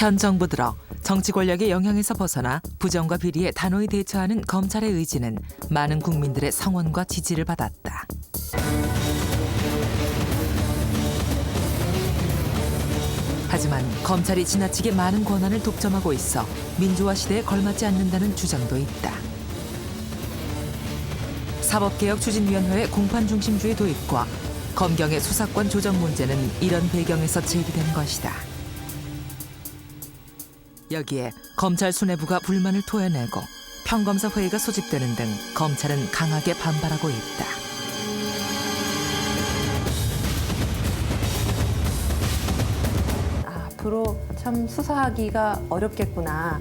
현 정부 들어 정치 권력의 영향에서 벗어나 부정과 비리에 단호히 대처하는 검찰의 의지는 많은 국민들의 성원과 지지를 받았다. 하지만 검찰이 지나치게 많은 권한을 독점하고 있어 민주화 시대에 걸맞지 않는다는 주장도 있다. 사법개혁추진위원회의 공판중심주의 도입과 검경의 수사권 조정 문제는 이런 배경에서 제기된 것이다. 여기에 검찰 수뇌부가 불만을 토해내고 평검사 회의가 소집되는 등 검찰은 강하게 반발하고 있다. 앞으로 참 수사하기가 어렵겠구나.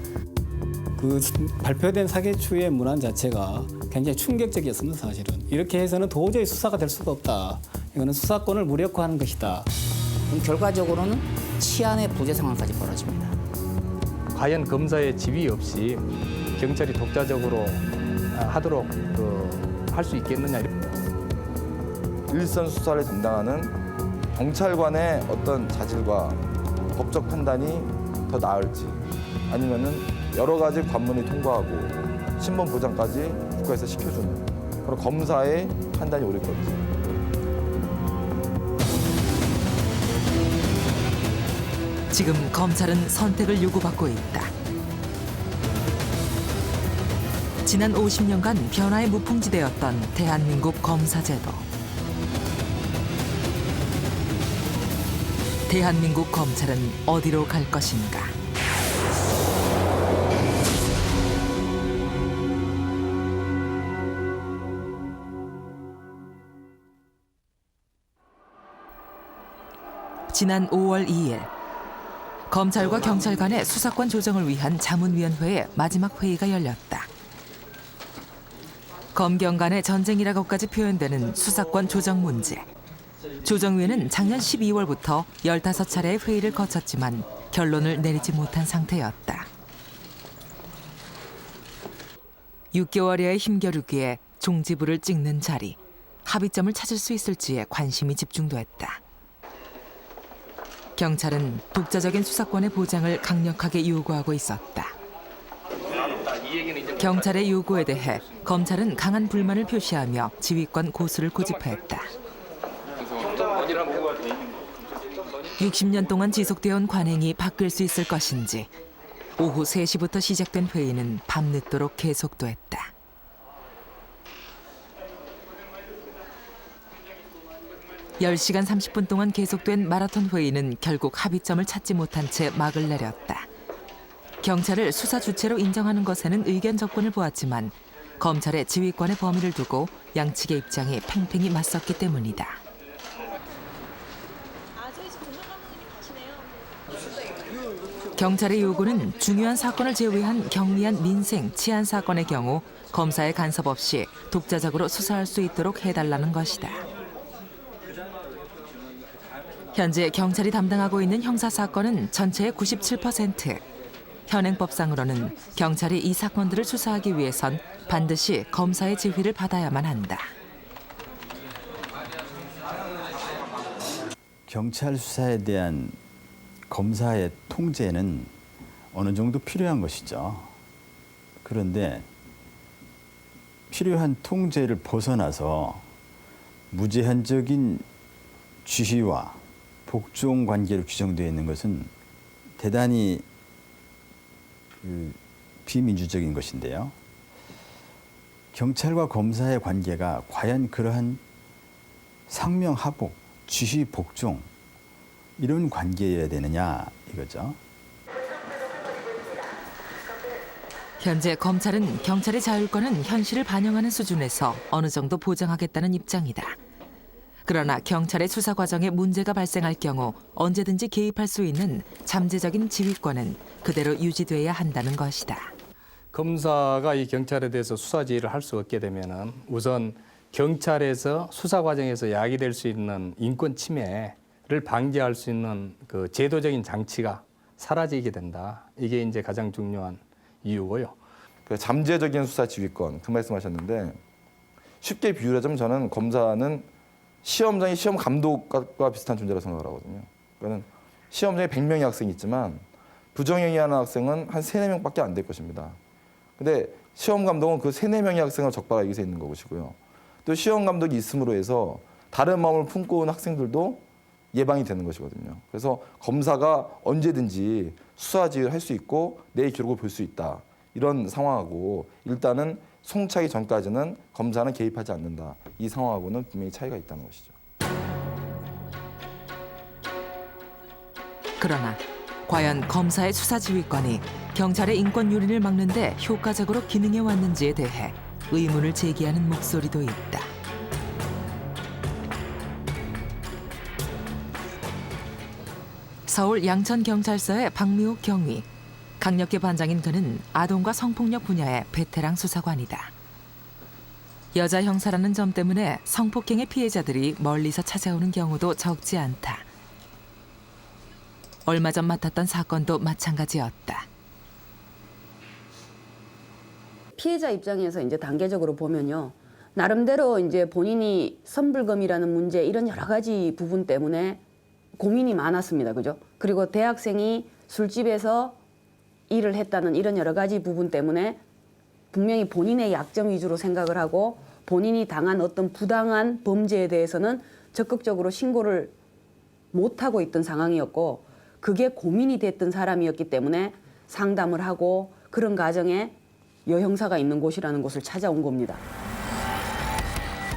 그 발표된 사개추의 문안 자체가 굉장히 충격적이었습니다, 사실은. 이렇게 해서는 도저히 수사가 될 수가 없다. 이거는 수사권을 무력화하는 것이다. 결과적으로는 치안의 부재 상황까지 벌어집니다. 과연 검사의 지위 없이 경찰이 독자적으로 하도록 할 수 있겠느냐. 일선 수사를 담당하는 경찰관의 어떤 자질과 법적 판단이 더 나을지, 아니면은 여러 가지 관문이 통과하고 신분 보장까지 국가에서 시켜주는 그런 검사의 판단이 옳을 건지. 지금 검찰은 선택을 요구받고 있다. 지난 50년간 변화의 무풍지대였던 대한민국 검사제도. 대한민국 검찰은 어디로 갈 것인가? 지난 5월 2일 검찰과 경찰 간의 수사권 조정을 위한 자문위원회의 마지막 회의가 열렸다. 검경 간의 전쟁이라고까지 표현되는 수사권 조정 문제. 조정위는 작년 12월부터 15차례의 회의를 거쳤지만 결론을 내리지 못한 상태였다. 6개월여의 힘겨루기에 종지부를 찍는 자리, 합의점을 찾을 수 있을지에 관심이 집중됐다. 경찰은 독자적인 수사권의 보장을 강력하게 요구하고 있었다. 경찰의 요구에 대해 검찰은 강한 불만을 표시하며 지휘권 고수를 고집했다. 60년 동안 지속되어온 관행이 바뀔 수 있을 것인지 오후 3시부터 시작된 회의는 밤늦도록 계속됐다. (10시간 30분) 동안 계속된 마라톤 회의는 결국 합의점을 찾지 못한 채 막을 내렸다. 경찰을 수사 주체로 인정하는 것에는 의견 접근을 보았지만 검찰의 지휘권의 범위를 두고 양측의 입장이 팽팽히 맞섰기 때문이다. 경찰의 요구는 중요한 사건을 제외한 경미한 민생, 치안 사건의 경우 검사의 간섭 없이 독자적으로 수사할 수 있도록 해달라는 것이다. 현재 경찰이 담당하고 있는 형사사건은 전체의 97%. 현행법상으로는 경찰이 이 사건들을 수사하기 위해선 반드시 검사의 지휘를 받아야만 한다. 경찰 수사에 대한 검사의 통제는 어느 정도 필요한 것이죠. 그런데 필요한 통제를 벗어나서 무제한적인 지휘와 복종 관계로 규정되어 있는 것은 대단히 비민주적인 것인데요. 경찰과 검사의 관계가 과연 그러한 상명하복, 지휘 복종 이런 관계여야 되느냐 이거죠. 현재 검찰은 경찰의 자율권은 현실을 반영하는 수준에서 어느 정도 보장하겠다는 입장이다. 그러나 경찰의 수사 과정에 문제가 발생할 경우 언제든지 개입할 수 있는 잠재적인 지휘권은 그대로 유지돼야 한다는 것이다. 검사가 이 경찰에 대해서 수사 지휘를 할 수 없게 되면은 우선 경찰에서 수사 과정에서 야기될 수 있는 인권 침해를 방지할 수 있는 그 제도적인 장치가 사라지게 된다. 이게 이제 가장 중요한 이유고요. 그 잠재적인 수사 지휘권 그 말씀하셨는데 쉽게 비유하자면 저는 검사는 시험장의 시험 감독과 비슷한 존재라고 생각을 하거든요. 그러니까 시험장에 100명의 학생이 있지만 부정행위하는 학생은 한 3-4명밖에 안 될 것입니다. 근데 시험 감독은 그 3-4명의 학생을 적발하기 위해서 있는 것이고요. 또 시험 감독이 있음으로 해서 다른 마음을 품고 온 학생들도 예방이 되는 것이거든요. 그래서 검사가 언제든지 수사 지휘를 할 수 있고 내 기록을 볼 수 있다. 이런 상황하고 일단은 송치하기 전까지는 검사는 개입하지 않는다. 이 상황하고는 분명히 차이가 있다는 것이죠. 그러나 과연 검사의 수사 지휘권이 경찰의 인권 유린을 막는 데 효과적으로 기능해 왔는지에 대해 의문을 제기하는 목소리도 있다. 서울 양천경찰서의 박미옥 경위. 강력계 반장인 그는 아동과 성폭력 분야의 베테랑 수사관이다. 여자 형사라는 점 때문에 성폭행의 피해자들이 멀리서 찾아오는 경우도 적지 않다. 얼마 전 맡았던 사건도 마찬가지였다. 피해자 입장에서 이제 단계적으로 보면요. 나름대로 이제 본인이 선불금이라는 문제 이런 여러 가지 부분 때문에 고민이 많았습니다. 그죠? 그리고 대학생이 술집에서 일을 했다는 이런 여러 가지 부분 때문에 분명히 본인의 약점 위주로 생각을 하고 본인이 당한 어떤 부당한 범죄에 대해서는 적극적으로 신고를 못하고 있던 상황이었고 그게 고민이 됐던 사람이었기 때문에 상담을 하고 그런 과정에 여형사가 있는 곳이라는 곳을 찾아온 겁니다.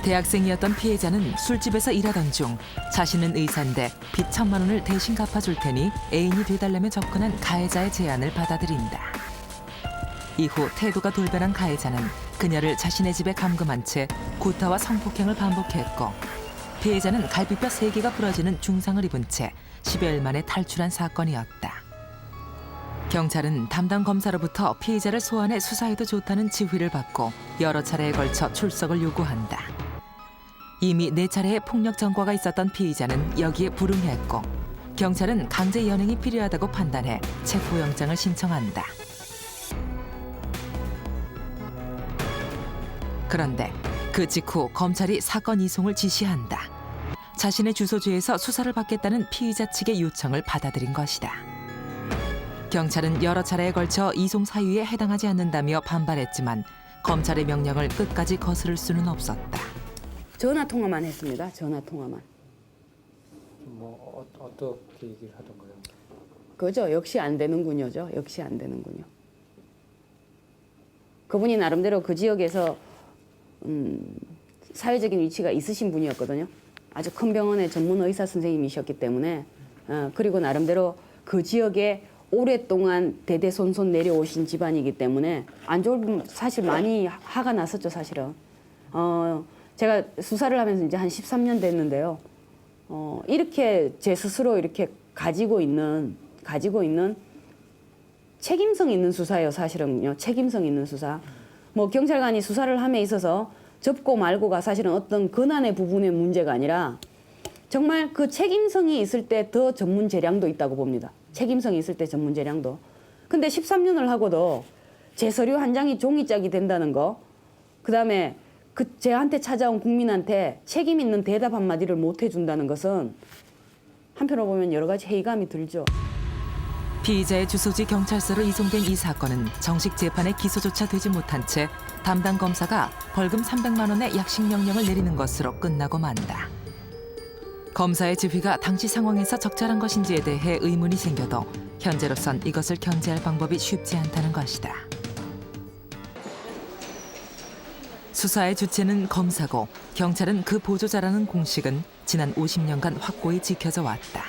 대학생이었던 피해자는 술집에서 일하던 중 자신은 의사인데 빚 1,000만 원을 대신 갚아줄 테니 애인이 되달라며 접근한 가해자의 제안을 받아들인다. 이후 태도가 돌변한 가해자는 그녀를 자신의 집에 감금한 채 구타와 성폭행을 반복했고 피해자는 갈비뼈 3개가 부러지는 중상을 입은 채 10여일 만에 탈출한 사건이었다. 경찰은 담당 검사로부터 피해자를 소환해 수사해도 좋다는 지휘를 받고 여러 차례에 걸쳐 출석을 요구한다. 이미 4차례의 폭력 전과가 있었던 피의자는 여기에 불응했고 경찰은 강제 연행이 필요하다고 판단해 체포영장을 신청한다. 그런데 그 직후 검찰이 사건 이송을 지시한다. 자신의 주소지에서 수사를 받겠다는 피의자 측의 요청을 받아들인 것이다. 경찰은 여러 차례에 걸쳐 이송 사유에 해당하지 않는다며 반발했지만 검찰의 명령을 끝까지 거스를 수는 없었다. 전화 통화만 했습니다. 전화 통화만. 어떻게 얘기를 하던가요? 그죠? 역시 안 되는군요죠. 역시 안 되는군요. 그분이 나름대로 그 지역에서 사회적인 위치가 있으신 분이었거든요. 아주 큰 병원의 전문 의사 선생님이셨기 때문에 그리고 나름대로 그 지역에 오랫동안 대대손손 내려오신 집안이기 때문에 안 좋은 사실 많이 화가 났었죠. 사실은. 제가 수사를 하면서 이제 한 13년 됐는데요. 이렇게 제 스스로 이렇게 가지고 있는 책임성 있는 수사예요. 사실은요. 책임성 있는 수사. 뭐 경찰관이 수사를 함에 있어서 접고 말고가 사실은 어떤 권한의 부분의 문제가 아니라 정말 그 책임성이 있을 때 더 전문 재량도 있다고 봅니다. 책임성이 있을 때 전문 재량도. 근데 13년을 하고도 제 서류 한 장이 종이짝이 된다는 거, 그다음에 그 제한테 찾아온 국민한테 책임 있는 대답 한마디를 못 해준다는 것은 한편으로 보면 여러 가지 회의감이 들죠. 피의자의 주소지 경찰서로 이송된 이 사건은 정식 재판에 기소조차 되지 못한 채 담당 검사가 벌금 300만 원의 약식 명령을 내리는 것으로 끝나고 만다. 검사의 지휘가 당시 상황에서 적절한 것인지에 대해 의문이 생겨도 현재로선 이것을 견제할 방법이 쉽지 않다는 것이다. 수사의 주체는 검사고 경찰은 그 보조자라는 공식은 지난 50년간 확고히 지켜져 왔다.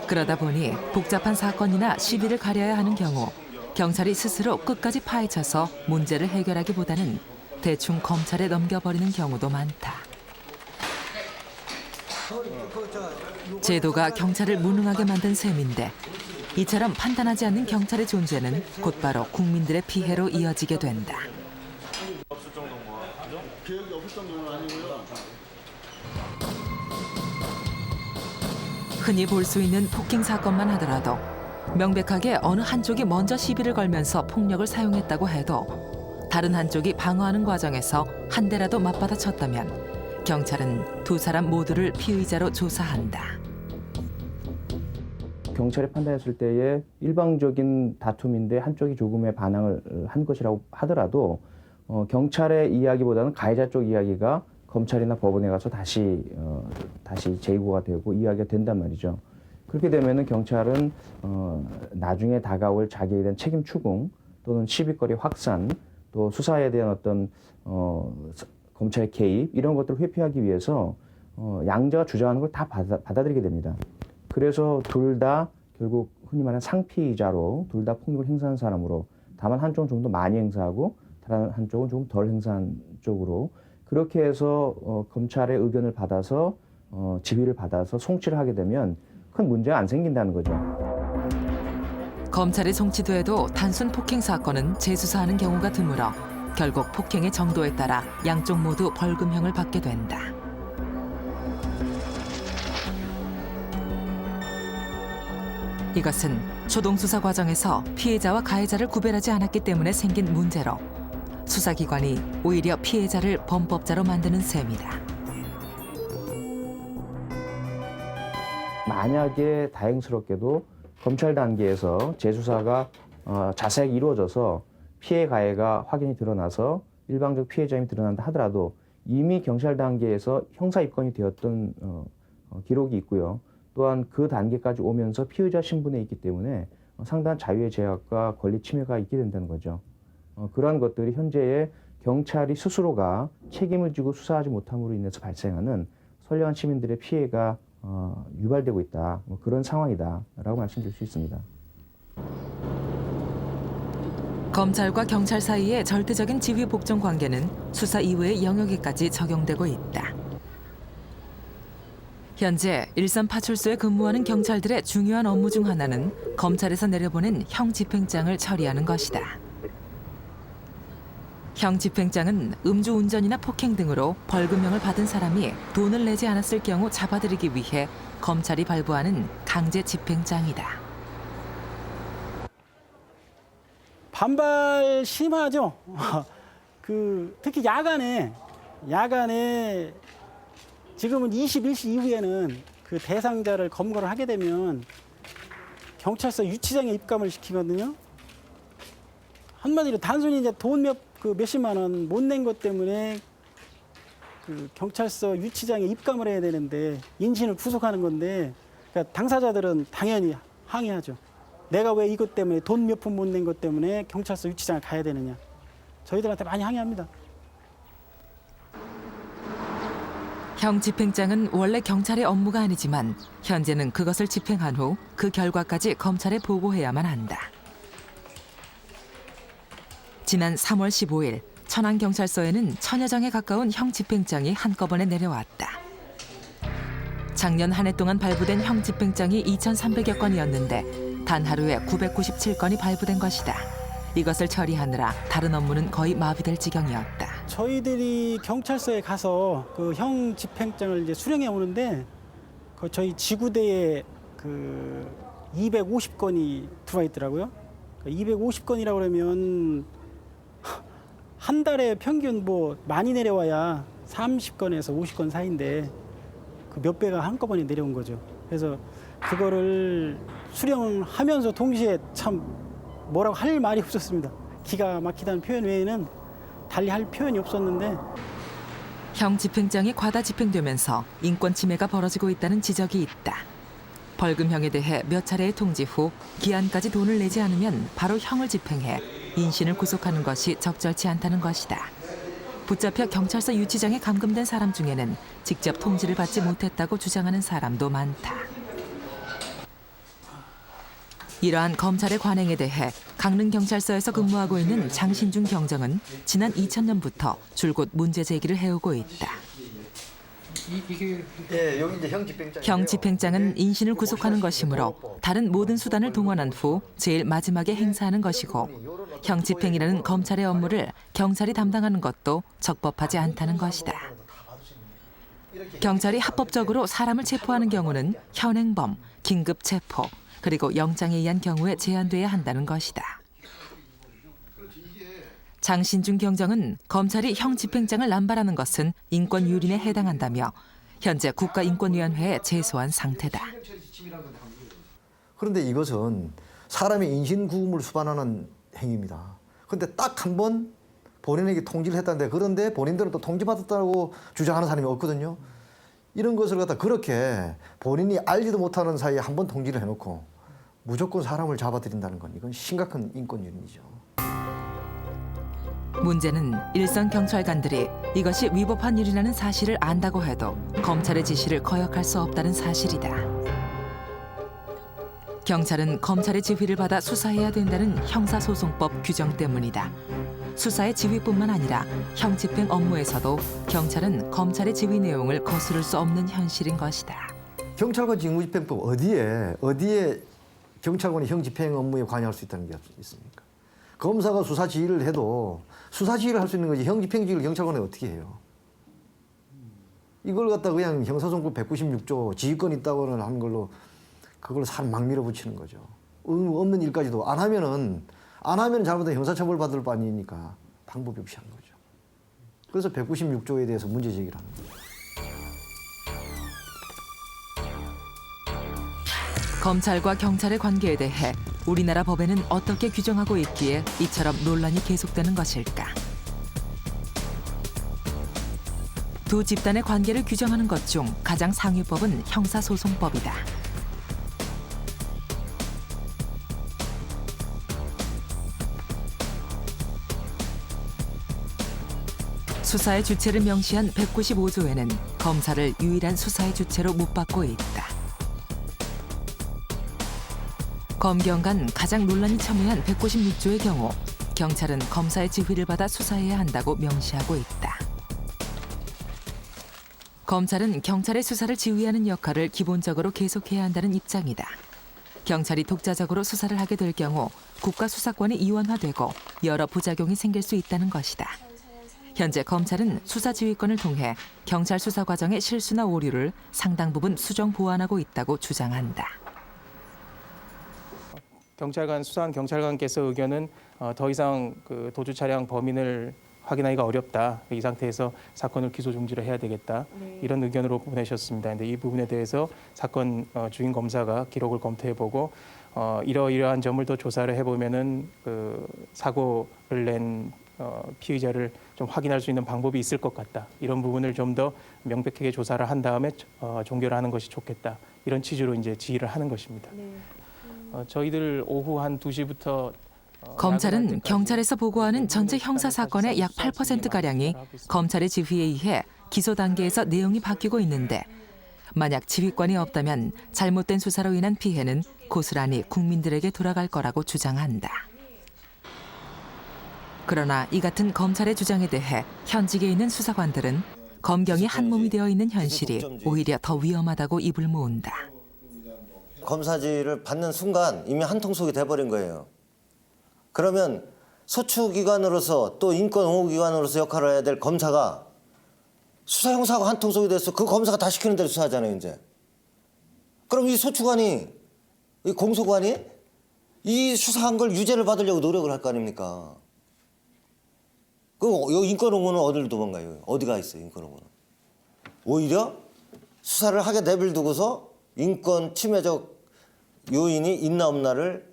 그러다 보니 복잡한 사건이나 시비를 가려야 하는 경우 경찰이 스스로 끝까지 파헤쳐서 문제를 해결하기보다는 대충 검찰에 넘겨버리는 경우도 많다. 제도가 경찰을 무능하게 만든 셈인데 이처럼 판단하지 않는 경찰의 존재는 곧바로 국민들의 피해로 이어지게 된다. 흔히 볼 수 있는 폭행 사건만 하더라도 명백하게 어느 한쪽이 먼저 시비를 걸면서 폭력을 사용했다고 해도 다른 한쪽이 방어하는 과정에서 한 대라도 맞받아쳤다면 경찰은 두 사람 모두를 피의자로 조사한다. 경찰이 판단했을 때에 일방적인 다툼인데 한쪽이 조금의 반항을 한 것이라고 하더라도 경찰의 이야기보다는 가해자 쪽 이야기가 검찰이나 법원에 가서 다시 재고가 되고 이야기가 된단 말이죠. 그렇게 되면은 경찰은 나중에 다가올 자기에 대한 책임 추궁 또는 시비거리 확산 또 수사에 대한 어떤 검찰의 개입 이런 것들을 회피하기 위해서 양자가 주장하는 걸 다 받아들이게 됩니다. 그래서 둘 다 결국 흔히 말하는 상피자로 둘 다 폭력을 행사한 사람으로 다만 한쪽은 좀 더 많이 행사하고 다른 한쪽은 조금 덜 행사한 쪽으로 그렇게 해서 검찰의 의견을 받아서 지휘를 받아서 송치를 하게 되면 큰 문제가 안 생긴다는 거죠. 검찰이 송치돼도 단순 폭행 사건은 재수사하는 경우가 드물어 결국 폭행의 정도에 따라 양쪽 모두 벌금형을 받게 된다. 이것은 초동 수사 과정에서 피해자와 가해자를 구별하지 않았기 때문에 생긴 문제로 수사기관이 오히려 피해자를 범법자로 만드는 셈이다. 만약에 다행스럽게도 검찰 단계에서 재수사가 자세하게 이루어져서 피해 가해가 확인이 드러나서 일방적 피해자임이 드러난다 하더라도 이미 경찰 단계에서 형사 입건이 되었던 기록이 있고요. 또한 그 단계까지 오면서 피의자 신분에 있기 때문에 상당한 자유의 제약과 권리 침해가 있게 된다는 거죠. 그러한 것들이 현재의 경찰이 스스로가 책임을 지고 수사하지 못함으로 인해서 발생하는 선량한 시민들의 피해가 유발되고 있다. 그런 상황이다라고 말씀드릴 수 있습니다. 검찰과 경찰 사이의 절대적인 지휘 복종 관계는 수사 이외의 영역에까지 적용되고 있다. 현재 일선 파출소에 근무하는 경찰들의 중요한 업무 중 하나는 검찰에서 내려보낸 형 집행장을 처리하는 것이다. 형 집행장은 음주운전이나 폭행 등으로 벌금형을 받은 사람이 돈을 내지 않았을 경우 잡아들이기 위해 검찰이 발부하는 강제 집행장이다. 반발 심하죠. 특히 야간에 지금은 21시 이후에는 그 대상자를 검거를 하게 되면 경찰서 유치장에 입감을 시키거든요. 한마디로 단순히 이제 돈 몇십만 원 못 낸 것 때문에 그 경찰서 유치장에 입감을 해야 되는데 인신을 구속하는 건데 그러니까 당사자들은 당연히 항의하죠. 내가 왜 이것 때문에 돈 몇 푼 못 낸 것 때문에 경찰서 유치장을 가야 되느냐. 저희들한테 많이 항의합니다. 형 집행장은 원래 경찰의 업무가 아니지만 현재는 그것을 집행한 후 그 결과까지 검찰에 보고해야만 한다. 지난 3월 15일 천안경찰서에는 1000여 장에 가까운 형 집행장이 한꺼번에 내려왔다. 작년 한 해 동안 발부된 형 집행장이 2,300여 건이었는데 단 하루에 997건이 발부된 것이다. 이것을 처리하느라 다른 업무는 거의 마비될 지경이었다. 저희들이 경찰서에 가서 그 형 집행장을 이제 수령해 오는데 그 저희 지구대에 그 250건이 들어와 있더라고요. 250건이라고 그러면 한 달에 평균 많이 내려와야 30건에서 50건 사이인데 그 몇 배가 한꺼번에 내려온 거죠. 그래서 그거를 수령하면서 동시에 참 뭐라고 할 말이 없었습니다. 기가 막히다는 표현 외에는 달리 할 표현이 없었는데 형 집행장이 과다 집행되면서 인권 침해가 벌어지고 있다는 지적이 있다. 벌금형에 대해 몇 차례의 통지 후 기한까지 돈을 내지 않으면 바로 형을 집행해 인신을 구속하는 것이 적절치 않다는 것이다. 붙잡혀 경찰서 유치장에 감금된 사람 중에는 직접 통지를 받지 못했다고 주장하는 사람도 많다. 이러한 검찰의 관행에 대해 강릉경찰서에서 근무하고 있는 장신중 경정은 지난 2000년부터 줄곧 문제 제기를 해오고 있다. 여기 이제 형 집행장은 인신을 구속하는 것이므로 다른 모든 수단을 동원한 후 제일 마지막에 행사하는 것이고 형 집행이라는 검찰의 업무를 경찰이 담당하는 것도 적법하지 않다는 것이다. 경찰이 합법적으로 사람을 체포하는 경우는 현행범, 긴급 체포, 그리고 영장에 의한 경우에 제한돼야 한다는 것이다. 장신중 경정은 검찰이 형 집행장을 남발하는 것은 인권 유린에 해당한다며 현재 국가인권위원회에 제소한 상태다. 그런데 이것은 사람의 인신구음을 수반하는 행위입니다. 그런데 딱 한 번 본인에게 통지를 했다는데 그런데 본인들은 또 통지받았다고 주장하는 사람이 없거든요. 이런 것을 갖다 그렇게 본인이 알지도 못하는 사이에 한 번 통지를 해놓고 무조건 사람을 잡아들인다는 건 이건 심각한 인권유린이죠. 문제는 일선 경찰관들이 이것이 위법한 일이라는 사실을 안다고 해도 검찰의 지시를 거역할 수 없다는 사실이다. 경찰은 검찰의 지휘를 받아 수사해야 된다는 형사소송법 규정 때문이다. 수사의 지휘뿐만 아니라 형집행 업무에서도 경찰은 검찰의 지휘 내용을 거스를 수 없는 현실인 것이다. 경찰관 직무집행법 어디에 경찰관이 형집행 업무에 관여할 수 있다는 게 있습니까? 검사가 수사 지휘를 해도 수사 지휘를 할 수 있는 거지 형집행 지휘를 경찰관이 어떻게 해요? 이걸 갖다 그냥 형사소송법 196조 지휘권 있다고는 하는 걸로 그걸 사람 막 밀어붙이는 거죠. 없는 일까지도 안 하면 잘못하면 형사처벌 받을 바니까 방법이 없이 하는 거죠. 그래서 196조에 대해서 문제 제기를 하는 거죠. 검찰과 경찰의 관계에 대해 우리나라 법에는 어떻게 규정하고 있기에 이처럼 논란이 계속되는 것일까? 두 집단의 관계를 규정하는 것 중 가장 상위법은 형사소송법이다. 수사의 주체를 명시한 195조에는 검사를 유일한 수사의 주체로 못 받고 있다. 검경 간 가장 논란이 첨예한 196조의 경우 경찰은 검사의 지휘를 받아 수사해야 한다고 명시하고 있다. 검찰은 경찰의 수사를 지휘하는 역할을 기본적으로 계속해야 한다는 입장이다. 경찰이 독자적으로 수사를 하게 될 경우 국가수사권이 이원화되고 여러 부작용이 생길 수 있다는 것이다. 현재 검찰은 수사지휘권을 통해 경찰 수사 과정의 실수나 오류를 상당 부분 수정 보완하고 있다고 주장한다. 경찰관 수사한 경찰관께서 의견은 더 이상 그 도주 차량 범인을 확인하기가 어렵다. 이 상태에서 사건을 기소 중지를 해야 되겠다. 이런 의견으로 보내셨습니다. 근데 이 부분에 대해서 사건 주인 검사가 기록을 검토해보고 이러이러한 점을 더 조사를 해보면은 그 사고를 낸 피의자를 좀 확인할 수 있는 방법이 있을 것 같다. 이런 부분을 좀 더 명백하게 조사를 한 다음에 종결을 하는 것이 좋겠다. 이런 취지로 이제 지휘를 하는 것입니다. 저희들 오후 한 2시부터 검찰은 경찰에서 보고하는 전체 형사 사건의 약 8%가량이 검찰의 지휘에 의해 기소 단계에서 내용이 바뀌고 있는데 만약 지휘권이 없다면 잘못된 수사로 인한 피해는 고스란히 국민들에게 돌아갈 거라고 주장한다. 그러나 이 같은 검찰의 주장에 대해 현직에 있는 수사관들은 검경이 한몸이 되어 있는 현실이 오히려 더 위험하다고 입을 모은다. 검사지를 받는 순간 이미 한통속이 돼버린 거예요. 그러면 소추기관으로서 또 인권옹호기관으로서 역할을 해야 될 검사가 수사 형사가 한통속이 돼서 그 검사가 다 시키는 대로 수사하잖아요, 이제. 그럼 이 소추관이, 이 공소관이 이 수사한 걸 유죄를 받으려고 노력을 할 거 아닙니까? 그럼 인권옹호는 어디를 도망가요? 어디가 있어요, 인권옹호는? 오히려 수사를 하게 내버려두고서 인권 침해적 요인이 있나 없나를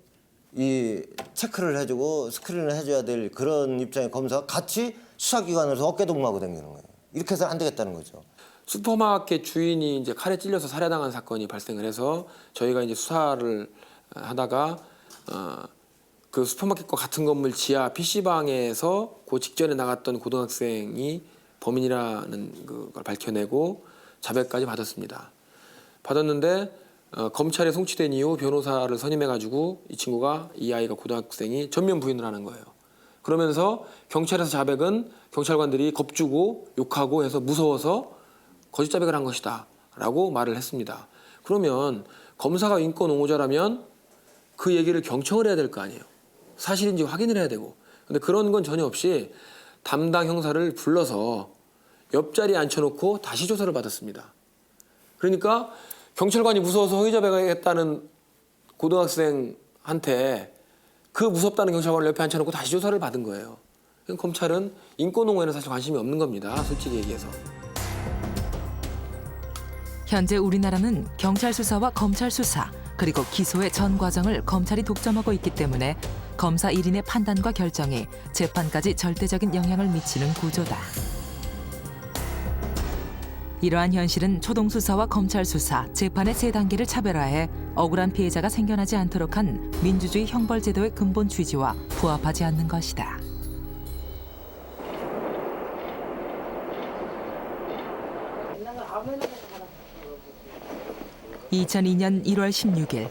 이 체크를 해주고 스크린을 해줘야 될 그런 입장의 검사가 같이 수사기관에서 어깨동무하고 다니는 거예요. 이렇게 해서 안 되겠다는 거죠. 슈퍼마켓 주인이 이제 칼에 찔려서 살해당한 사건이 발생을 해서 저희가 이제 수사를 하다가 그 슈퍼마켓과 같은 건물 지하 PC방에서 그 직전에 나갔던 고등학생이 범인이라는 걸 밝혀내고 자백까지 받았습니다. 받았는데 검찰에 송치된 이후 변호사를 선임해가지고 이 친구가 이 아이가 고등학생이 전면 부인을 하는 거예요. 그러면서 경찰에서 자백은 경찰관들이 겁주고 욕하고 해서 무서워서 거짓 자백을 한 것이다 라고 말을 했습니다. 그러면 검사가 인권옹호자라면 그 얘기를 경청을 해야 될 거 아니에요. 사실인지 확인을 해야 되고. 근데 그런 건 전혀 없이 담당 형사를 불러서 옆자리에 앉혀놓고 다시 조사를 받았습니다. 그러니까 경찰관이 무서워서 허위 자백했다는 고등학생한테 그 무섭다는 경찰관을 옆에 앉혀놓고 다시 조사를 받은 거예요. 검찰은 인권옹호에는 사실 관심이 없는 겁니다. 솔직히 얘기해서. 현재 우리나라는 경찰 수사와 검찰 수사, 그리고 기소의 전 과정을 검찰이 독점하고 있기 때문에 검사 1인의 판단과 결정이 재판까지 절대적인 영향을 미치는 구조다. 이러한 현실은 초동 수사와 검찰 수사, 재판의 세 단계를 차별화해 억울한 피해자가 생겨나지 않도록 한 민주주의 형벌 제도의 근본 취지와 부합하지 않는 것이다. (2002년 1월 16일)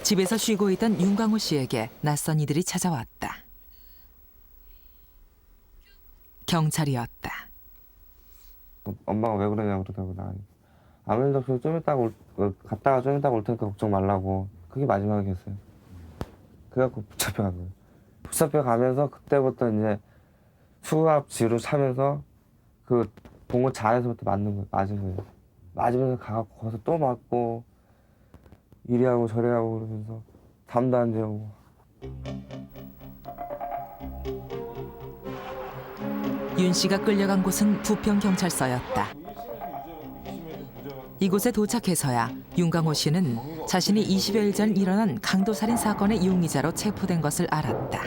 집에서 쉬고 있던 윤광호 씨에게 낯선 이들이 찾아왔다. 경찰이었다. 엄마가 왜 그러냐고 그러더라고. 나 아무 일도 없이 좀 이따가 갔다가 좀 이따가 올 테니까 걱정 말라고. 그게 마지막이었어요. 그래갖고 붙잡혀간 거예요. 붙잡혀가면서 그때부터 이제 수갑지로 차면서 그 봉고 잔에서부터 맞은 거예요. 맞으면서 가갖고 거기서 또 맞고 이리 하고 저리 하고 그러면서 잠도 안 재우고. 윤 씨가 끌려간 곳은 부평경찰서였다. 이곳에 도착해서야 윤광호 씨는 자신이 20여일 전 일어난 강도살인 사건의 용의자로 체포된 것을 알았다.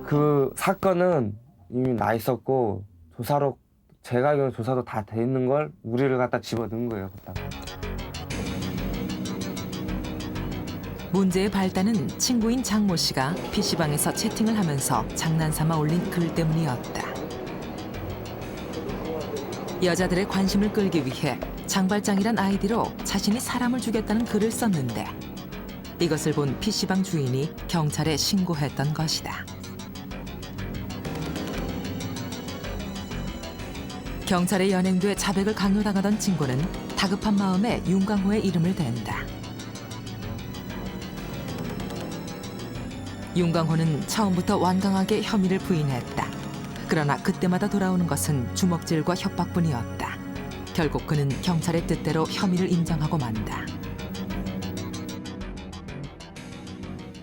그 사건은 이미 나 있었고 조사로 제가 알기로는 조사도 다 돼 있는 걸 우리를 갖다 집어넣은 거예요. 그때. 문제의 발단은 친구인 장모 씨가 PC방에서 채팅을 하면서 장난삼아 올린 글 때문이었다. 여자들의 관심을 끌기 위해 장발장이란 아이디로 자신이 사람을 죽였다는 글을 썼는데 이것을 본 PC방 주인이 경찰에 신고했던 것이다. 경찰에 연행돼 자백을 강요당하던 친구는 다급한 마음에 윤광호의 이름을 댄다. 윤광호는 처음부터 완강하게 혐의를 부인했다. 그러나 그때마다 돌아오는 것은 주먹질과 협박뿐이었다. 결국 그는 경찰의 뜻대로 혐의를 인정하고 만다.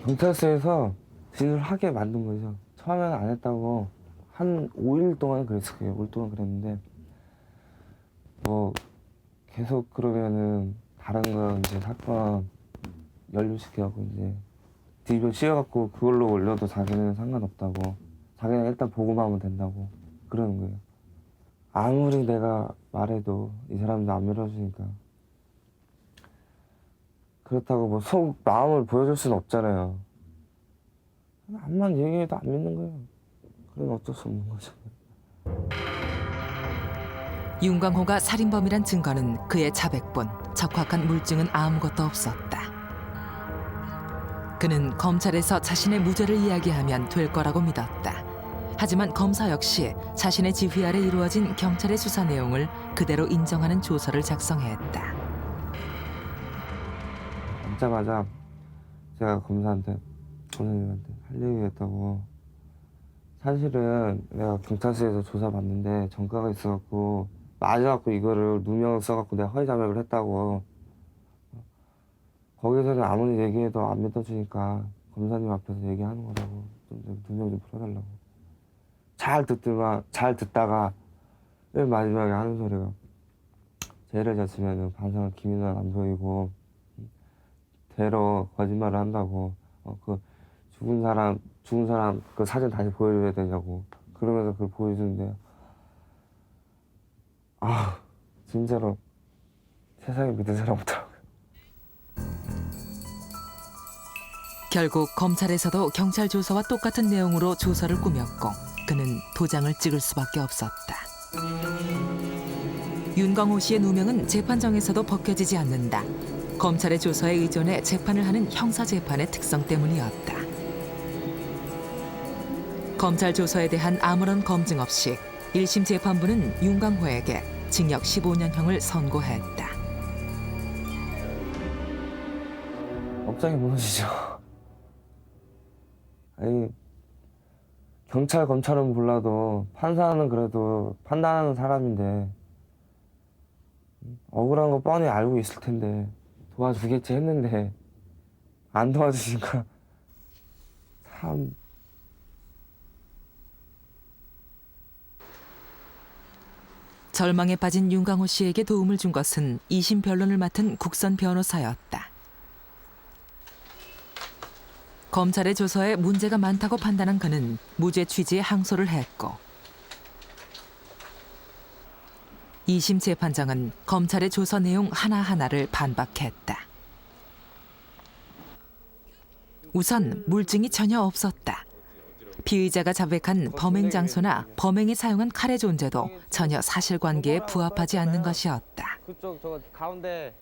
경찰서에서 진술을 하게 만든 거죠. 처음에는 안 했다고 한 5일 동안 그랬어요. 5일 동안 그랬는데 뭐 계속 그러면은 다른 거 이제 사건 연루시켜갖고 이제 뒤로 씌워갖고 그걸로 올려도 자기는 상관없다고. 자기는 일단 보고만 하면 된다고 그러는 거예요. 아무리 내가 말해도 이 사람도 안 밀어주니까. 그렇다고 뭐 속 마음을 보여줄 수는 없잖아요. 암만 얘기해도 안 믿는 거예요. 그건 어쩔 수 없는 거죠. 윤광호가 살인범이란 증거는 그의 자백뿐, 적확한 물증은 아무것도 없었다. 그는 검찰에서 자신의 무죄를 이야기하면 될 거라고 믿었다. 하지만 검사 역시 자신의 지휘 아래 이루어진 경찰의 수사 내용을 그대로 인정하는 조서를 작성했다. 앉자마자 제가 검사님한테 할 얘기가 있다고. 사실은 내가 경찰서에서 조사받는데 전과가 있어갖고 맞아갖고 이거를 누명을 써갖고 내가 허위 자백을 했다고. 거기서는 아무리 얘기해도 안 믿어주니까 검사님 앞에서 얘기하는 거라고. 좀 누명 좀 풀어달라고. 잘 듣다가 맨 마지막에 하는 소리가 죄를 졌으면 반성할 기미는 안 보이고 대로 거짓말을 한다고. 그 죽은 사람 그 사진 다시 보여줘야 되냐고. 그러면서 그걸 보여주는데 진짜로 세상에 믿을 사람 없더라고요. 결국 검찰에서도 경찰 조서와 똑같은 내용으로 조서를 꾸몄고 그는 도장을 찍을 수밖에 없었다. 윤광호 씨의 누명은 재판정에서도 벗겨지지 않는다. 검찰의 조서에 의존해 재판을 하는 형사재판의 특성 때문이었다. 검찰 조서에 대한 아무런 검증 없이 1심 재판부는 윤광호에게 징역 15년형을 선고했다. 업장이 무너지죠. 아니 경찰, 검찰은 몰라도 판사는 그래도 판단하는 사람인데 억울한 거 뻔히 알고 있을 텐데 도와주겠지 했는데 안 도와주니까 참. 절망에 빠진 윤강호 씨에게 도움을 준 것은 2심 변론을 맡은 국선 변호사였다. 검찰의 조서에 문제가 많다고 판단한 그는 무죄 취지에 항소를 했고 2심 재판장은 검찰의 조서 내용 하나하나를 반박했다. 우선 물증이 전혀 없었다. 피의자가 자백한 범행 장소나 범행에 사용한 칼의 존재도 전혀 사실관계에 부합하지 않는 것이었다. 그쪽 저 가운데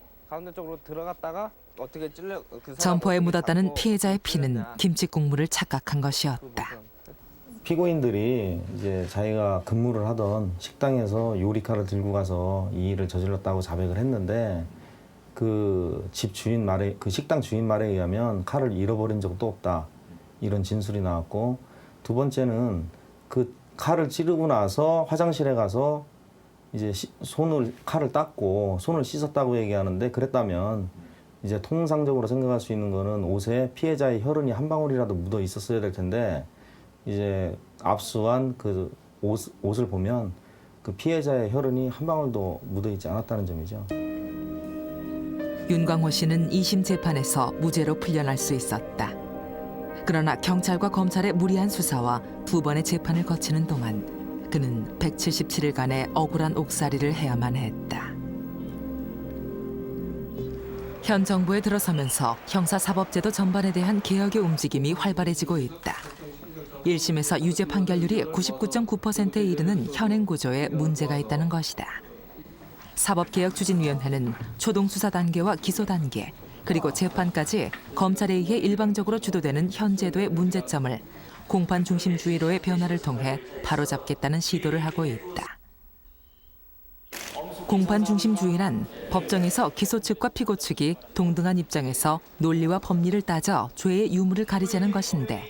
쪽으로 들어갔다가 어떻게 찔려 점퍼에 묻었다는 피해자의 피는 김치 국물을 착각한 것이었다. 피고인들이 이제 자기가 근무를 하던 식당에서 요리칼을 들고 가서 이 일을 저질렀다고 자백을 했는데 그 집 주인 말에 그 식당 주인 말에 의하면 칼을 잃어버린 적도 없다 이런 진술이 나왔고 두 번째는 그 칼을 찌르고 나서 화장실에 가서 이제 칼을 닦고 손을 씻었다고 얘기하는데 그랬다면 이제 통상적으로 생각할 수 있는 거는 옷에 피해자의 혈흔이 한 방울이라도 묻어 있었어야 될 텐데 이제 압수한 그 옷을 보면 그 피해자의 혈흔이 한 방울도 묻어 있지 않았다는 점이죠. 윤광호 씨는 2심 재판에서 무죄로 풀려날 수 있었다. 그러나 경찰과 검찰의 무리한 수사와 두 번의 재판을 거치는 동안 그는 177일간의 억울한 옥살이를 해야만 했다. 현 정부에 들어서면서 형사사법제도 전반에 대한 개혁의 움직임이 활발해지고 있다. 1심에서 유죄 판결률이 99.9%에 이르는 현행 구조에 문제가 있다는 것이다. 사법개혁추진위원회는 초동수사 단계와 기소 단계, 그리고 재판까지 검찰에 의해 일방적으로 주도되는 현 제도의 문제점을 공판 중심주의로의 변화를 통해 바로잡겠다는 시도를 하고 있다. 공판 중심주의란 법정에서 기소 측과 피고 측이 동등한 입장에서 논리와 법리를 따져 죄의 유무를 가리자는 것인데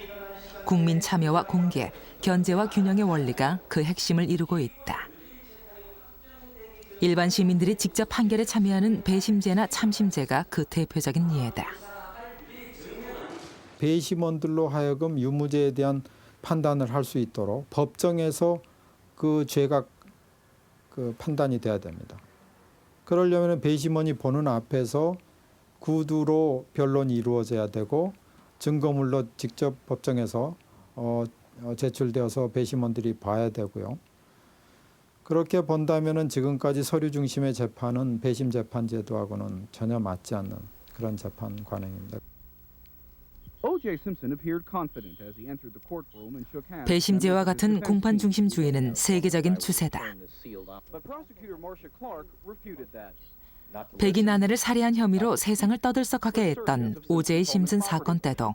국민 참여와 공개, 견제와 균형의 원리가 그 핵심을 이루고 있다. 일반 시민들이 직접 판결에 참여하는 배심제나 참심제가 그 대표적인 예다. 배심원들로 하여금 유무죄에 대한 판단을 할 수 있도록 법정에서 그 죄가 그 판단이 돼야 됩니다. 그러려면 배심원이 보는 앞에서 구두로 변론이 이루어져야 되고 증거물로 직접 법정에서 제출되어서 배심원들이 봐야 되고요. 그렇게 본다면은 지금까지 서류 중심의 재판은 배심 재판 제도하고는 전혀 맞지 않는 그런 재판 관행입니다. 배심제와 같은 공판 중심주의는 세계적인 추세다. 백인 아내를 살해한 혐의로 세상을 떠들썩하게 했던 오제이 심슨 사건 때도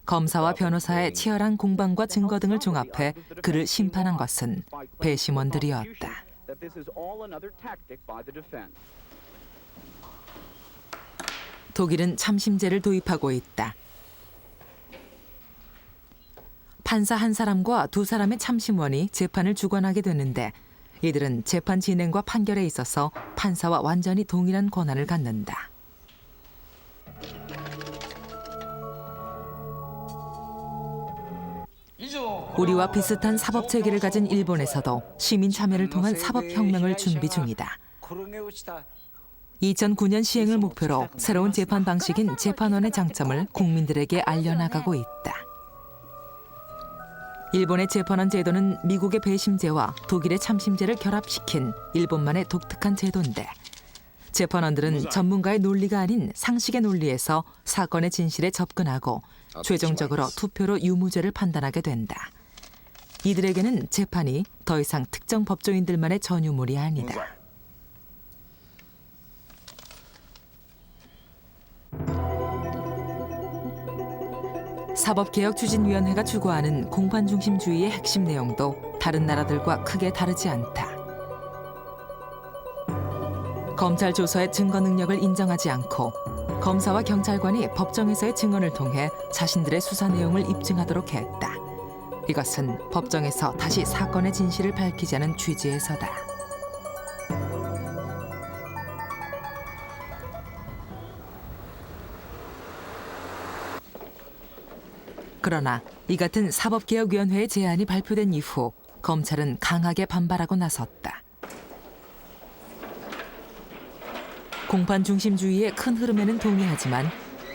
검사와 변호사의 치열한 공방과 증거 등을 종합해 그를 심판한 것은 배심원들이었다. 독일은 참심제를 도입하고 있다. 판사 한 사람과 두 사람의 참심원이 재판을 주관하게 되는데 이들은 재판 진행과 판결에 있어서 판사와 완전히 동일한 권한을 갖는다. 우리와 비슷한 사법 체계를 가진 일본에서도 시민 참여를 통한 사법혁명을 준비 중이다. 2009년 시행을 목표로 새로운 재판 방식인 재판원의 장점을 국민들에게 알려나가고 있다. 일본의 재판원 제도는 미국의 배심제와 독일의 참심제를 결합시킨 일본만의 독특한 제도인데 재판원들은 전문가의 논리가 아닌 상식의 논리에서 사건의 진실에 접근하고 최종적으로 투표로 유무죄를 판단하게 된다. 이들에게는 재판이 더 이상 특정 법조인들만의 전유물이 아니다. 사법개혁추진위원회가 추구하는 공판중심주의의 핵심 내용도 다른 나라들과 크게 다르지 않다. 검찰 조서의 증거 능력을 인정하지 않고 검사와 경찰관이 법정에서의 증언을 통해 자신들의 수사 내용을 입증하도록 했다. 이것은 법정에서 다시 사건의 진실을 밝히자는 취지에서다. 그러나 이 같은 사법개혁위원회의 제안이 발표된 이후 검찰은 강하게 반발하고 나섰다. 공판 중심주의의 큰 흐름에는 동의하지만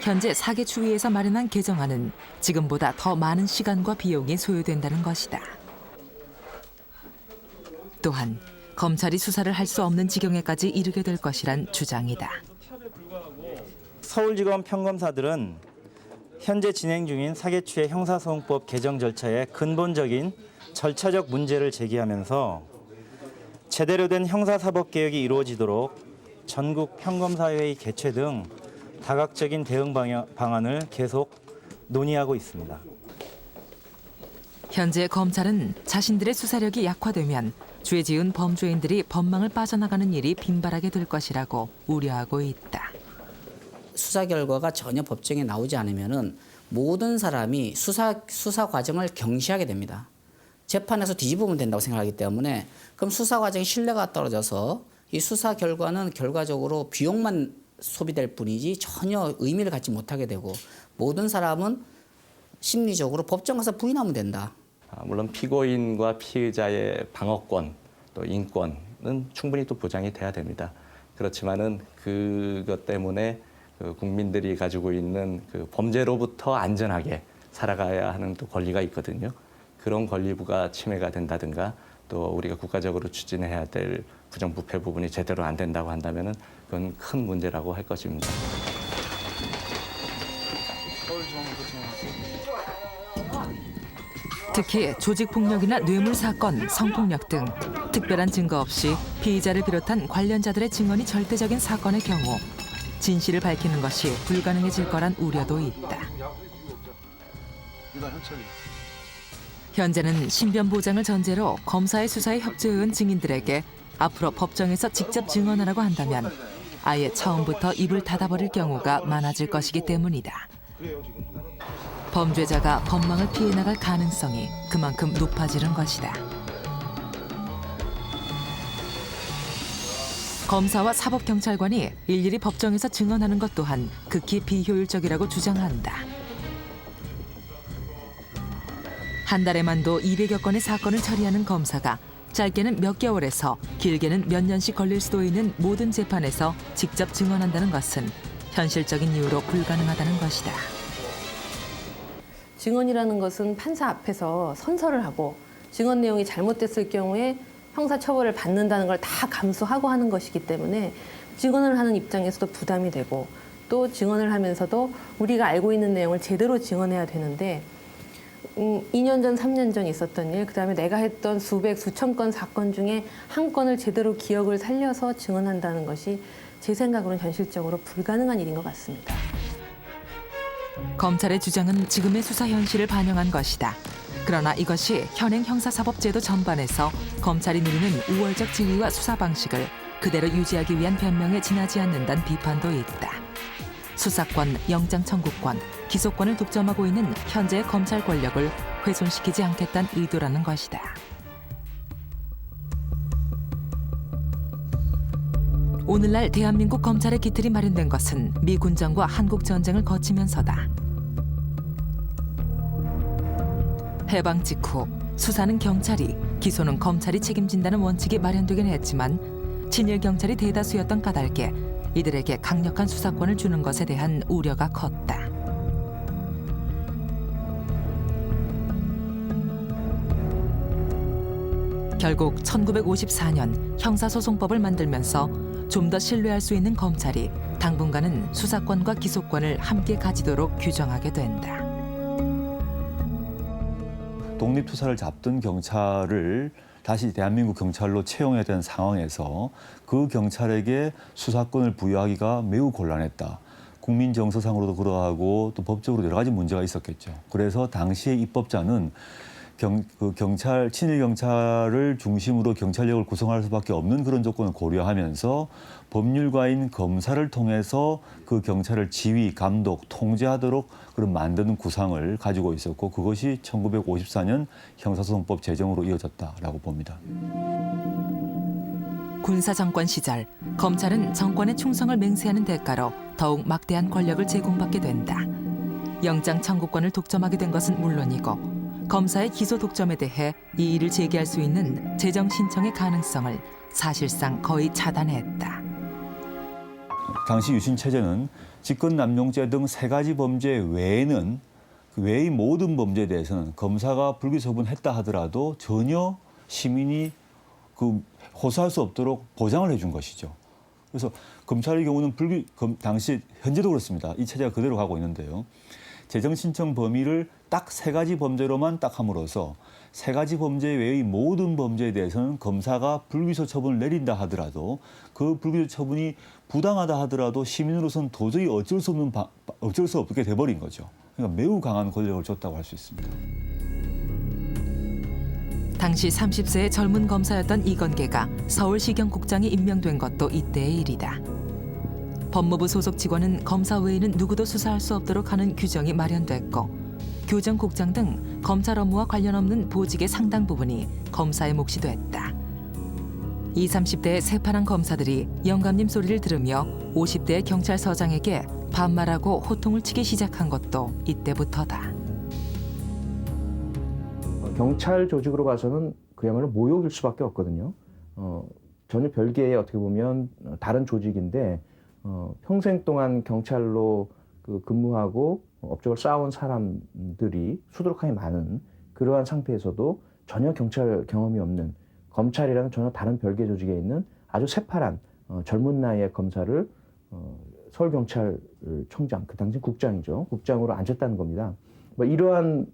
현재 사개추위에서 마련한 개정안은 지금보다 더 많은 시간과 비용이 소요된다는 것이다. 또한 검찰이 수사를 할 수 없는 지경에까지 이르게 될 것이란 주장이다. 서울지검 평검사들은 현재 진행 중인 사개추의 형사소송법 개정 절차에 근본적인 절차적 문제를 제기하면서 제대로 된 형사사법개혁이 이루어지도록 전국 평검사회의 개최 등 다각적인 대응 방안을 계속 논의하고 있습니다. 현재 검찰은 자신들의 수사력이 약화되면 죄 지은 범죄인들이 법망을 빠져나가는 일이 빈발하게 될 것이라고 우려하고 있다. 수사 결과가 전혀 법정에 나오지 않으면은 모든 사람이 수사 과정을 경시하게 됩니다. 재판에서 뒤집으면 된다고 생각하기 때문에 그럼 수사 과정의 신뢰가 떨어져서 이 수사 결과는 결과적으로 비용만 소비될 뿐이지 전혀 의미를 갖지 못하게 되고 모든 사람은 심리적으로 법정 가서 부인하면 된다. 물론 피고인과 피의자의 방어권 또 인권은 충분히 또 보장이 돼야 됩니다. 그렇지만은 그것 때문에 국민들이 가지고 있는 그 범죄로부터 안전하게 살아가야 하는 또 권리가 있거든요. 그런 권리부가 침해가 된다든가 또 우리가 국가적으로 추진해야 될 부정부패 부분이 제대로 안 된다고 한다면은 그건 큰 문제라고 할 것입니다. 특히 조직폭력이나 뇌물 사건, 성폭력 등 특별한 증거 없이 피의자를 비롯한 관련자들의 증언이 절대적인 사건의 경우 진실을 밝히는 것이 불가능해질 거란 우려도 있다. 현재는 신변 보장을 전제로 검사의 수사에 협조해온 증인들에게 앞으로 법정에서 직접 증언하라고 한다면 아예 처음부터 입을 닫아버릴 경우가 많아질 것이기 때문이다. 범죄자가 법망을 피해 나갈 가능성이 그만큼 높아지는 것이다. 검사와 사법경찰관이 일일이 법정에서 증언하는 것 또한 극히 비효율적이라고 주장한다. 한 달에만도 200여 건의 사건을 처리하는 검사가 짧게는 몇 개월에서 길게는 몇 년씩 걸릴 수도 있는 모든 재판에서 직접 증언한다는 것은 현실적인 이유로 불가능하다는 것이다. 증언이라는 것은 판사 앞에서 선서를 하고 증언 내용이 잘못됐을 경우에 형사처벌을 받는다는 걸 다 감수하고 하는 것이기 때문에 증언을 하는 입장에서도 부담이 되고 또 증언을 하면서도 우리가 알고 있는 내용을 제대로 증언해야 되는데 2년 전, 3년 전 있었던 일, 그다음에 내가 했던 수백, 수천 건 사건 중에 한 건을 제대로 기억을 살려서 증언한다는 것이 제 생각으로는 현실적으로 불가능한 일인 것 같습니다. 검찰의 주장은 지금의 수사 현실을 반영한 것이다. 그러나 이것이 현행 형사사법제도 전반에서 검찰이 누리는 우월적 지위와 수사 방식을 그대로 유지하기 위한 변명에 지나지 않는다는 비판도 있다. 수사권, 영장 청구권, 기소권을 독점하고 있는 현재의 검찰 권력을 훼손시키지 않겠다는 의도라는 것이다. 오늘날 대한민국 검찰의 기틀이 마련된 것은 미 군정과 한국 전쟁을 거치면서다. 해방 직후 수사는 경찰이, 기소는 검찰이 책임진다는 원칙이 마련되긴 했지만 친일 경찰이 대다수였던 까닭에 이들에게 강력한 수사권을 주는 것에 대한 우려가 컸다. 결국 1954년 형사소송법을 만들면서 좀 더 신뢰할 수 있는 검찰이 당분간은 수사권과 기소권을 함께 가지도록 규정하게 된다. 독립투사를 잡던 경찰을 다시 대한민국 경찰로 채용해야 되는 상황에서 그 경찰에게 수사권을 부여하기가 매우 곤란했다. 국민 정서상으로도 그러하고 또 법적으로 여러 가지 문제가 있었겠죠. 그래서 당시의 입법자는 친일 경찰을 중심으로 경찰력을 구성할 수밖에 없는 그런 조건을 고려하면서 법률가인 검사를 통해서 그 경찰을 지휘, 감독, 통제하도록 그런 만드는 구상을 가지고 있었고 그것이 1954년 형사소송법 제정으로 이어졌다라고 봅니다. 군사정권 시절 검찰은 정권의 충성을 맹세하는 대가로 더욱 막대한 권력을 제공받게 된다. 영장 청구권을 독점하게 된 것은 물론이고 검사의 기소 독점에 대해 이의를 제기할 수 있는 재정 신청의 가능성을 사실상 거의 차단했다. 당시 유신 체제는 직권남용죄 등 3가지 범죄 외에는 그 외의 모든 범죄에 대해서는 검사가 불기소 처분했다 하더라도 전혀 시민이 그 호소할 수 없도록 보장을 해준 것이죠. 그래서 검찰의 경우는 당시 현재도 그렇습니다. 이 체제가 그대로 가고 있는데요. 재정 신청 범위를 딱 3가지 범죄로만 딱 함으로써 3가지 범죄 외의 모든 범죄에 대해서는 검사가 불기소 처분을 내린다 하더라도 그 불기소 처분이 부당하다 하더라도 시민으로서는 도저히 어쩔 수 없게 돼버린 거죠. 그러니까 매우 강한 권력을 줬다고 할 수 있습니다. 당시 30세의 젊은 검사였던 이건계가 서울시경국장에 임명된 것도 이때의 일이다. 법무부 소속 직원은 검사 외에는 누구도 수사할 수 없도록 하는 규정이 마련됐고 교정국장 등 검찰 업무와 관련 없는 보직의 상당 부분이 검사의 몫이 됐다. 20, 30대의 새파란 검사들이 영감님 소리를 들으며 50대의 경찰서장에게 반말하고 호통을 치기 시작한 것도 이때부터다. 경찰 조직으로 봐서는 그야말로 모욕일 수밖에 없거든요. 전혀 별개의 어떻게 보면 다른 조직인데 평생 동안 경찰로 근무하고 업적을 쌓아온 사람들이 수두룩하게 많은 그러한 상태에서도 전혀 경찰 경험이 없는 검찰이라는 전혀 다른 별개 조직에 있는 아주 새파란 젊은 나이의 검사를 서울경찰청장, 그 당시 국장이죠. 국장으로 앉혔다는 겁니다. 뭐 이러한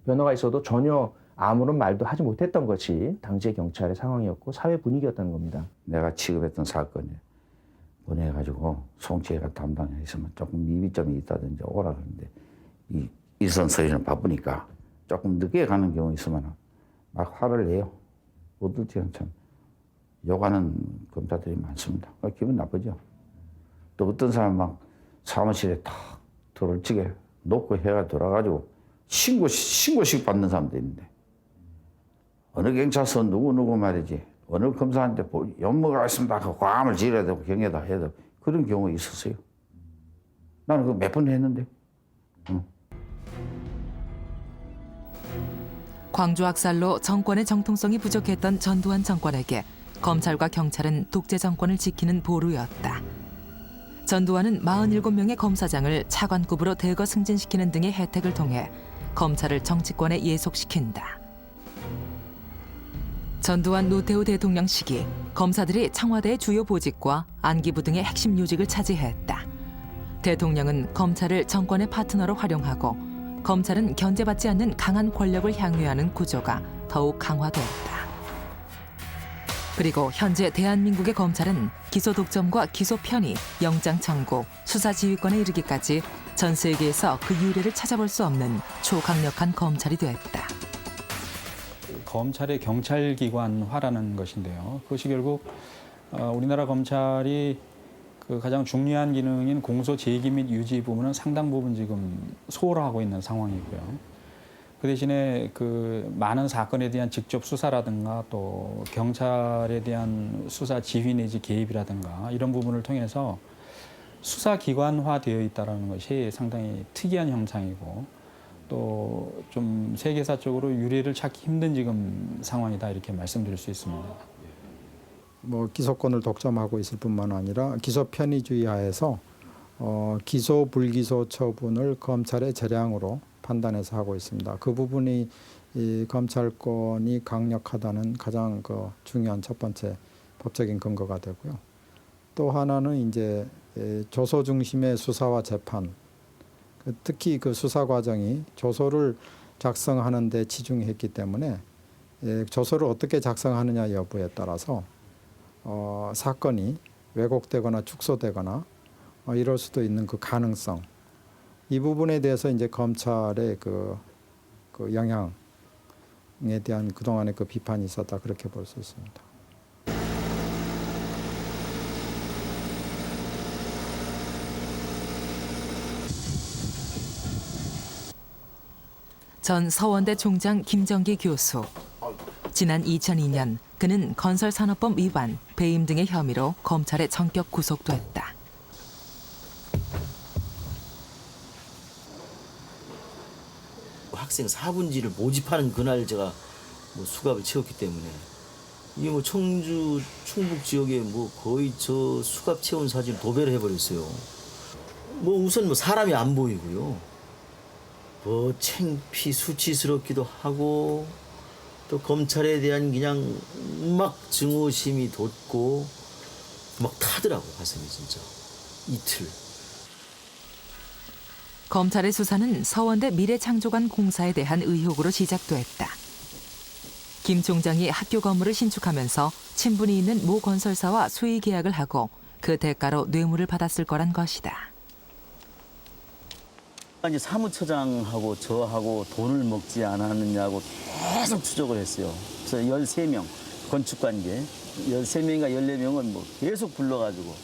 변화가 있어도 전혀 아무런 말도 하지 못했던 것이 당시의 경찰의 상황이었고 사회 분위기였다는 겁니다. 내가 취급했던 사건에 보내가지고 송치해가 담당했으면 조금 미비점이 있다든지 오라 그러는데 일선 서리는 바쁘니까 조금 늦게 가는 경우 있으면 막 화를 내요. 어떨지는 참 욕하는 검사들이 많습니다. 기분 나쁘죠. 또 어떤 사람 막 사무실에 탁 들어올지게 놓고 해가 돌아가지고 신고식 받는 사람도 있는데 어느 경찰서 누구 말이지 어느 검사한테 욕먹으라 했습니다 하고 과함을 지어야 되고 경에다 해야 되고 그런 경우가 있었어요. 나는 그거 몇 번 했는데. 광주 학살로 정권의 정통성이 부족했던 전두환 정권에게 검찰과 경찰은 독재 정권을 지키는 보루였다. 전두환은 47명의 검사장을 차관급으로 대거 승진시키는 등의 혜택을 통해 검찰을 정치권에 예속시킨다. 전두환 노태우 대통령 시기 검사들이 청와대의 주요 보직과 안기부 등의 핵심 요직을 차지했다. 대통령은 검찰을 정권의 파트너로 활용하고 검찰은 견제받지 않는 강한 권력을 향유하는 구조가 더욱 강화됐다. 그리고 현재 대한민국의 검찰은 기소 독점과 기소 편의, 영장 청구, 수사 지휘권에 이르기까지 전 세계에서 그 유례를 찾아볼 수 없는 초강력한 검찰이 됐다. 검찰의 경찰기관화라는 것인데요. 그것이 결국 우리나라 검찰이 그 가장 중요한 기능인 공소 제기 및 유지 부분은 상당 부분 지금 소홀하고 있는 상황이고요. 그 대신에 그 많은 사건에 대한 직접 수사라든가 또 경찰에 대한 수사 지휘 내지 개입이라든가 이런 부분을 통해서 수사기관화되어 있다는 것이 상당히 특이한 현상이고 또 좀 세계사적으로 유례를 찾기 힘든 지금 상황이다 이렇게 말씀드릴 수 있습니다. 뭐 기소권을 독점하고 있을 뿐만 아니라 기소 편의주의 하에서 기소 불기소 처분을 검찰의 재량으로 판단해서 하고 있습니다. 그 부분이 이 검찰권이 강력하다는 가장 중요한 첫 번째 법적인 근거가 되고요. 또 하나는 이제 조서 중심의 수사와 재판, 특히 그 수사 과정이 조서를 작성하는 데 치중했기 때문에 조서를 어떻게 작성하느냐 여부에 따라서 사건이 왜곡되거나 축소되거나 이럴 수도 있는 그 가능성, 이 부분에 대해서 이제 검찰의 그 영향에 대한 그동안의 그 비판이 있었다 그렇게 볼 수 있습니다. 전 서원대 총장 김정기 교수. 지난 2002년 그는 건설산업법 위반, 배임 등의 혐의로 검찰에 전격 구속됐다. 학생 4분지를 모집하는 그날 제가 수갑을 채웠기 때문에 이게 뭐 청주 충북 지역에 뭐 거의 저 수갑 채운 사진 도배를 해버렸어요. 뭐 우선 뭐 사람이 안 보이고요. 뭐 창피 수치스럽기도 하고 또 검찰에 대한 그냥 막 증오심이 돋고 막 타더라고 가슴이 진짜 이틀. 검찰의 수사는 서원대 미래창조관 공사에 대한 의혹으로 시작됐다. 김 총장이 학교 건물을 신축하면서 친분이 있는 모 건설사와 수의 계약을 하고 그 대가로 뇌물을 받았을 거란 것이다. 이제 사무처장하고 저하고 돈을 먹지 않았느냐고 계속 추적을 했어요. 그래서 13명 건축관계 13명인가 14명은 뭐 계속 불러가지고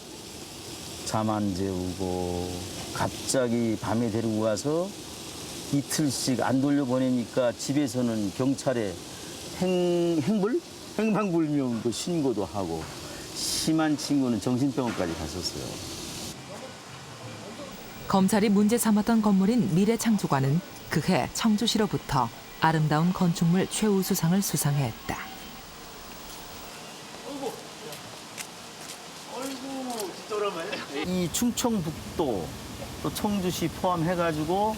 잠 안 재우고 갑자기 밤에 데리고 가서 이틀씩 안 돌려보내니까 집에서는 경찰에 행방불명 신고도 하고 심한 친구는 정신병원까지 갔었어요. 검찰이 문제 삼았던 건물인 미래창조관은 그해 청주시로부터 아름다운 건축물 최우수상을 수상했다. 이 충청북도 또 청주시 포함해가지고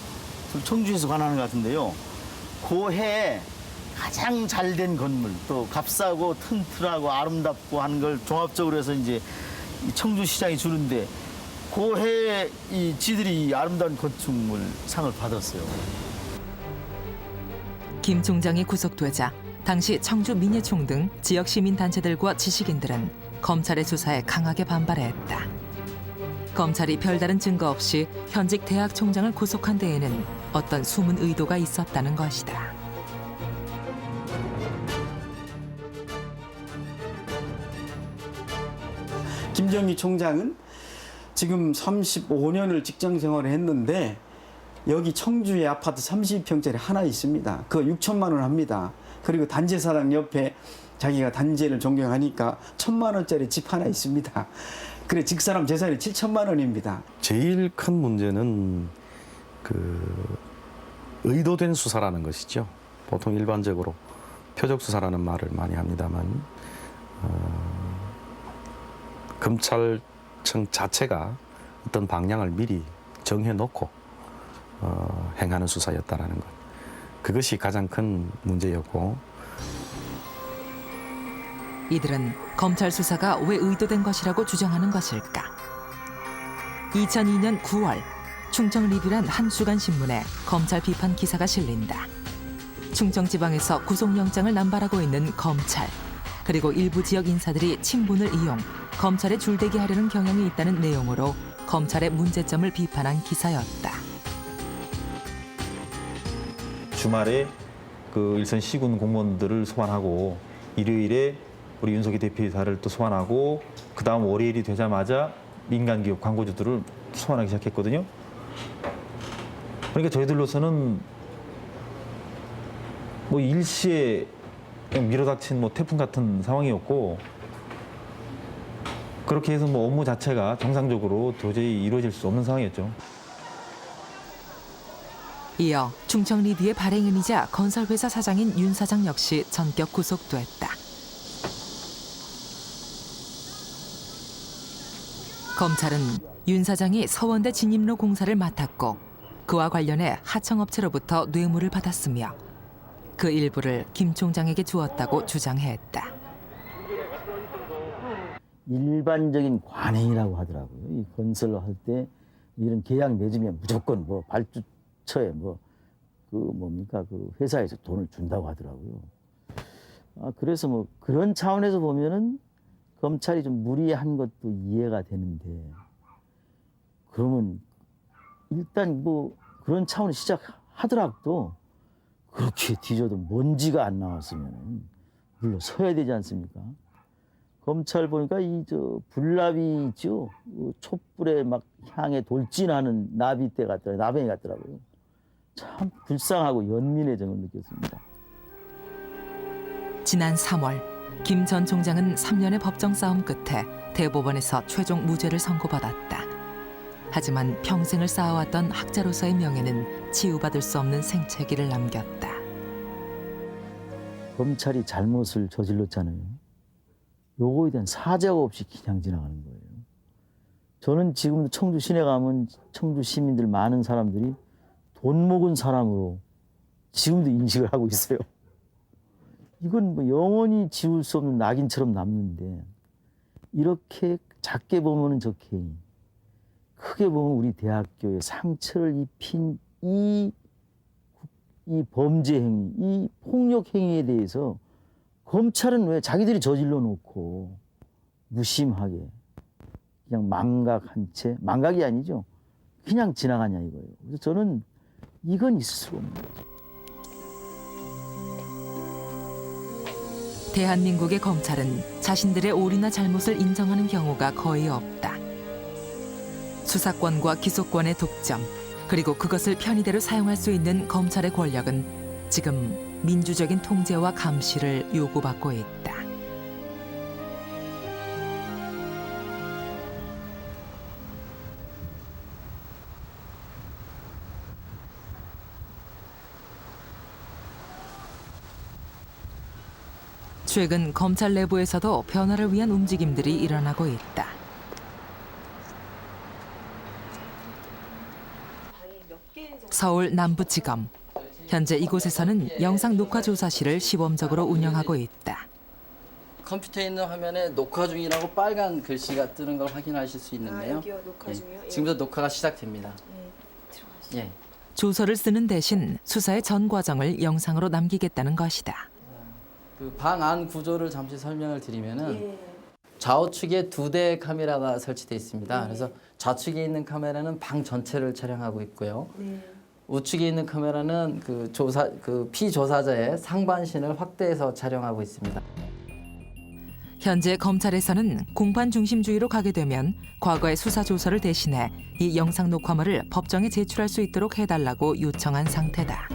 청주에서 관하는 것 같은데요. 그 해에 가장 잘된 건물, 또 값싸고 튼튼하고 아름답고 하는 걸 종합적으로 해서 이제 청주시장이 주는데 그 해에 이 지들이 이 아름다운 건축물 상을 받았어요. 김 총장이 구속되자 당시 청주 민예총 등 지역 시민단체들과 지식인들은 검찰의 수사에 강하게 반발했다. 검찰이 별다른 증거 없이 현직 대학 총장을 구속한 데에는 어떤 숨은 의도가 있었다는 것이다. 김정희 총장은 지금 35년을 직장 생활을 했는데 여기 청주에 아파트 30평짜리 하나 있습니다. 그거 6천만 원 합니다. 그리고 단체사랑 옆에 자기가 단체를 존경하니까 1,000만 원짜리 집 하나 있습니다. 그래 직사람 재산이 7천만 원입니다. 제일 큰 문제는 그 의도된 수사라는 것이죠. 보통 일반적으로 표적 수사라는 말을 많이 합니다만 검찰청 자체가 어떤 방향을 미리 정해놓고 행하는 수사였다라는 것. 그것이 가장 큰 문제였고. 이들은 검찰 수사가 왜 의도된 것이라고 주장하는 것일까? 2002년 9월 충청리뷰란 한 주간 신문에 검찰 비판 기사가 실린다. 충청지방에서 구속영장을 남발하고 있는 검찰, 그리고 일부 지역 인사들이 친분을 이용 검찰에 줄대기 하려는 경향이 있다는 내용으로 검찰의 문제점을 비판한 기사였다. 주말에 그 일선 시군 공무원들을 소환하고 일요일에 우리 윤석열 대표이사를 또 소환하고 그 다음 월요일이 되자마자 민간 기업 광고주들을 소환하기 시작했거든요. 그러니까 저희들로서는 뭐 일시에 그냥 밀어닥친 뭐 태풍 같은 상황이었고 그렇게 해서 뭐 업무 자체가 정상적으로 도저히 이루어질 수 없는 상황이었죠. 이어 충청리뷰의 발행인이자 건설회사 사장인 윤 사장 역시 전격 구속됐다. 검찰은 윤 사장이 서원대 진입로 공사를 맡았고 그와 관련해 하청업체로부터 뇌물을 받았으며 그 일부를 김 총장에게 주었다고 주장했다. 일반적인 관행이라고 하더라고요. 이 건설을 할 때 이런 계약 맺으면 무조건 뭐 발주처에 뭐 그 뭡니까 그 회사에서 돈을 준다고 하더라고요. 그래서 뭐 그런 차원에서 보면은 검찰이 좀 무리한 것도 이해가 되는데 그러면 일단 뭐 그런 차원을 시작하더라도 그렇게 뒤져도 먼지가 안 나왔으면 물러서야 되지 않습니까? 검찰 보니까 이 저 불나비 있죠? 촛불에 막 향해 돌진하는 나비떼 같더라고요. 나병이 같더라고요. 참 불쌍하고 연민의 정을 느꼈습니다. 지난 3월 김 전 총장은 3년의 법정 싸움 끝에 대법원에서 최종 무죄를 선고받았다. 하지만 평생을 쌓아왔던 학자로서의 명예는 치유받을 수 없는 생채기를 남겼다. 검찰이 잘못을 저질렀잖아요. 요거에 대한 사죄가 없이 그냥 지나가는 거예요. 저는 지금도 청주 시내 가면 청주 시민들 많은 사람들이 돈 먹은 사람으로 지금도 인식을 하고 있어요. 이건 뭐 영원히 지울 수 없는 낙인처럼 남는데 이렇게 작게 보면은 좋게 크게 보면 우리 대학교에 상처를 입힌 이 범죄 행위, 이 폭력 행위에 대해서 검찰은 왜 자기들이 저질러 놓고 무심하게 그냥 망각한 채, 망각이 아니죠. 그냥 지나가냐 이거예요. 그래서 저는 이건 있을 수가 없는 거죠. 대한민국의 검찰은 자신들의 오류나 잘못을 인정하는 경우가 거의 없다. 수사권과 기소권의 독점, 그리고 그것을 편의대로 사용할 수 있는 검찰의 권력은 지금 민주적인 통제와 감시를 요구받고 있다. 최근 검찰 내부에서도 변화를 위한 움직임들이 일어나고 있다. 서울 남부지검. 현재 이곳에서는 영상 녹화 조사실을 시범적으로 운영하고 있다. 컴퓨터에 있는 화면에 녹화 중이라고 빨간 글씨가 뜨는 걸 확인하실 수 있는데요. 여기요, 녹화 중이요? 예. 지금부터 녹화가 시작됩니다. 예. 조서를 쓰는 대신 수사의 전 과정을 영상으로 남기겠다는 것이다. 그 방 안 구조를 잠시 설명을 드리면은 좌우측에 2대의 카메라가 설치되어 있습니다. 그래서 좌측에 있는 카메라는 방 전체를 촬영하고 있고요. 우측에 있는 카메라는 그 피조사자의 상반신을 확대해서 촬영하고 있습니다. 현재 검찰에서는 공판 중심주의로 가게 되면 과거의 수사 조서를 대신해 이 영상 녹화물을 법정에 제출할 수 있도록 해달라고 요청한 상태다.